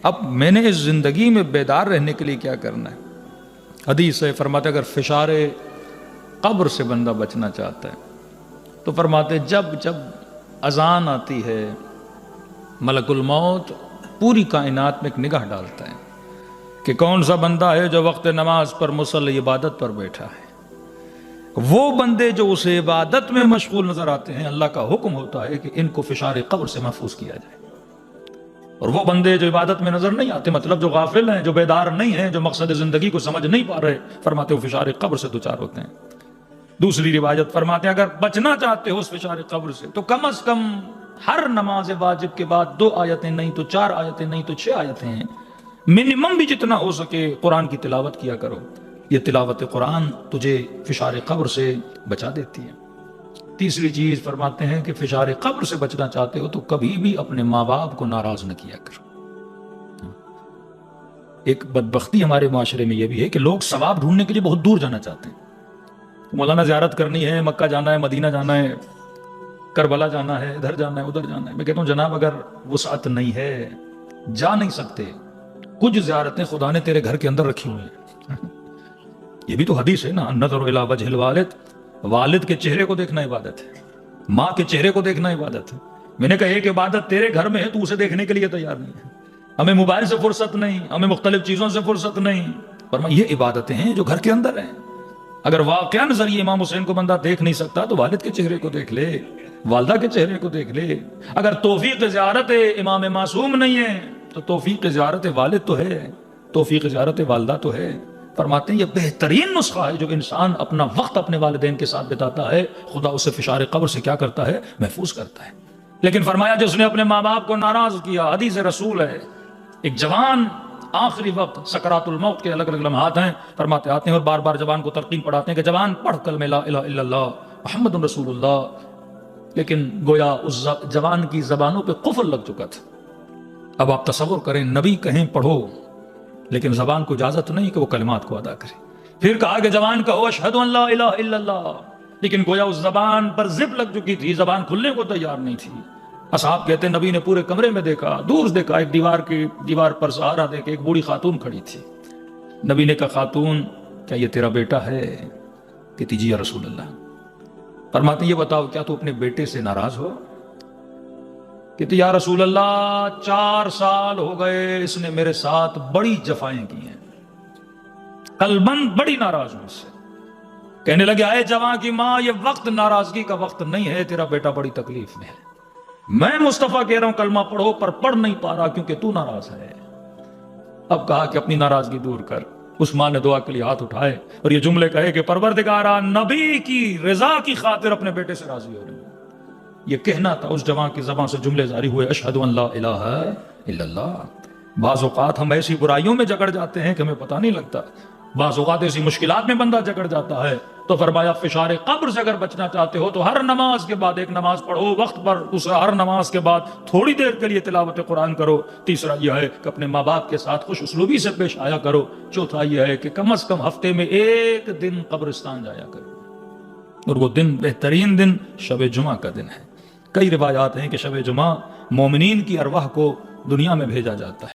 اب میں نے اس زندگی میں بیدار رہنے کے لیے کیا کرنا ہے؟ حدیث ہے، فرماتے اگر فشار قبر سے بندہ بچنا چاہتا ہے تو فرماتے جب جب اذان آتی ہے ملک الموت پوری کائنات میں ایک نگاہ ڈالتا ہے کہ کون سا بندہ ہے جو وقت نماز پر مصلی عبادت پر بیٹھا ہے۔ وہ بندے جو اسے عبادت میں مشغول نظر آتے ہیں، اللہ کا حکم ہوتا ہے کہ ان کو فشار قبر سے محفوظ کیا جائے، اور وہ بندے جو عبادت میں نظر نہیں آتے، مطلب جو غافل ہیں، جو بیدار نہیں ہیں، جو مقصد زندگی کو سمجھ نہیں پا رہے، فرماتے وہ فشار قبر سے دوچار ہوتے ہیں۔ دوسری روایت فرماتے ہیں اگر بچنا چاہتے ہو اس فشار قبر سے تو کم از کم ہر نماز واجب کے بعد 2 آیتیں نہیں تو 4 آیتیں نہیں تو 6 آیتیں ہیں، منیمم بھی جتنا ہو سکے قرآن کی تلاوت کیا کرو۔ یہ تلاوت قرآن تجھے فشار قبر سے بچا دیتی ہے۔ تیسری چیز فرماتے ہیں کہ فشار قبر سے بچنا چاہتے ہو تو کبھی بھی اپنے ماں باپ کو ناراض نہ کیا کرو۔ ایک بدبختی ہمارے معاشرے میں یہ بھی ہے کہ لوگ ثواب ڈھونڈنے کے لیے بہت دور جانا چاہتے ہیں۔ مولانا زیارت کرنی ہے، مکہ جانا ہے، مدینہ جانا ہے، کربلا جانا ہے، ادھر جانا ہے، ادھر جانا ہے۔ میں کہتا ہوں جناب اگر وسعت نہیں ہے، جا نہیں سکتے، کچھ زیارتیں خدا نے تیرے گھر کے اندر رکھی ہوئی ہیں۔ یہ بھی تو حدیث ہے نا، النظر الی وجہ الوالد، والد کے چہرے کو دیکھنا عبادت ہے، ماں کے چہرے کو دیکھنا عبادت ہے۔ میں نے کہا ایک عبادت تیرے گھر میں ہے تو اسے دیکھنے کے لیے تیار نہیں ہے۔ ہمیں موبائل سے فرصت نہیں، ہمیں مختلف چیزوں سے فرصت نہیں، فرمایا یہ عبادتیں ہیں جو گھر کے اندر ہیں۔ اگر واقعا ذریعے امام حسین کو بندہ دیکھ نہیں سکتا تو والد کے چہرے کو دیکھ لے، والدہ کے چہرے کو دیکھ لے۔ اگر توفیق زیارت امام معصوم نہیں ہے تو توفیق زیارت والد تو ہے، توفیق زیارت والدہ تو ہے۔ فرماتے ہیں یہ بہترین نسخہ ہے جو انسان اپنا وقت اپنے والدین کے ساتھ بتاتا ہے، خدا اسے فشار قبر سے کیا کرتا ہے؟ محفوظ کرتا ہے۔ لیکن فرمایا جس نے اپنے ماں باپ کو ناراض کیا، حدیث رسول ہے، ایک جوان آخری وقت سکرات الموت کے الگ الگ لمحات ہیں، فرماتے آتے ہیں اور بار بار جوان کو تلقین پڑھاتے ہیں کہ جوان پڑھ کلمہ لا الہ الا اللہ محمد رسول اللہ، لیکن گویا اس جوان کی زبانوں پہ قفل لگ چکا تھا۔ اب آپ تصور کریں نبی کہیں پڑھو لیکن زبان کو اجازت نہیں کہ وہ کلمات کو ادا کرے۔ پھر کہا کہ جوان کہو اشہد ان لا الہ الا اللہ، لیکن گویا اس زبان پر زب لگ چکی تھی، زبان کھلنے کو تیار نہیں تھی۔ اصحاب کہتے ہیں نبی نے پورے کمرے میں دیکھا، دور سے دیکھا، ایک دیوار پر سہارا دے کے ایک بوڑھی خاتون کھڑی تھی۔ نبی نے کہا خاتون کیا یہ تیرا بیٹا ہے؟ کہتی جی یا رسول اللہ۔ فرماتے ہیں یہ بتاؤ کیا تو اپنے بیٹے سے ناراض ہو؟ کہتی یا رسول اللہ 4 سال ہو گئے اس نے میرے ساتھ بڑی جفائیں کی ہیں، قلباً بڑی ناراض ہوں اس سے۔ کہنے لگے آئے جوان کی ماں یہ وقت ناراضگی کا وقت نہیں ہے، تیرا بیٹا بڑی تکلیف میں ہے، میں مصطفیٰ کہہ رہا ہوں کلمہ پڑھو پر پڑھ نہیں پا رہا کیونکہ تو ناراض ہے۔ اب کہا کہ اپنی ناراضگی دور کر۔ اس ماں نے دعا کے لیے ہاتھ اٹھائے اور یہ جملے کہے کہ پروردگارا نبی کی رضا کی خاطر اپنے بیٹے سے راضی ہو رہی ہوں۔ یہ کہنا تھا اس جوان کی زبان سے جملے جاری ہوئے اشہد ان لا الہ الا اللہ۔ بعض اوقات ہم ایسی برائیوں میں جکڑ جاتے ہیں کہ ہمیں پتہ نہیں لگتا، بعض اوقات ایسی مشکلات میں بندہ جکڑ جاتا ہے۔ تو فرمایا فشار قبر سے اگر بچنا چاہتے ہو تو ہر نماز کے بعد ایک نماز پڑھو وقت پر، دوسرا ہر نماز کے بعد تھوڑی دیر کے لیے تلاوت قرآن کرو، تیسرا یہ ہے کہ اپنے ماں باپ کے ساتھ خوش اسلوبی سے پیش آیا کرو، چوتھا یہ ہے کہ کم از کم ہفتے میں 1 دن قبرستان جایا کرو، اور وہ دن بہترین دن شب جمعہ کا دن ہے۔ کئی روایات ہیں کہ شب جمعہ مومنین کی ارواح کو دنیا میں بھیجا جاتا ہے۔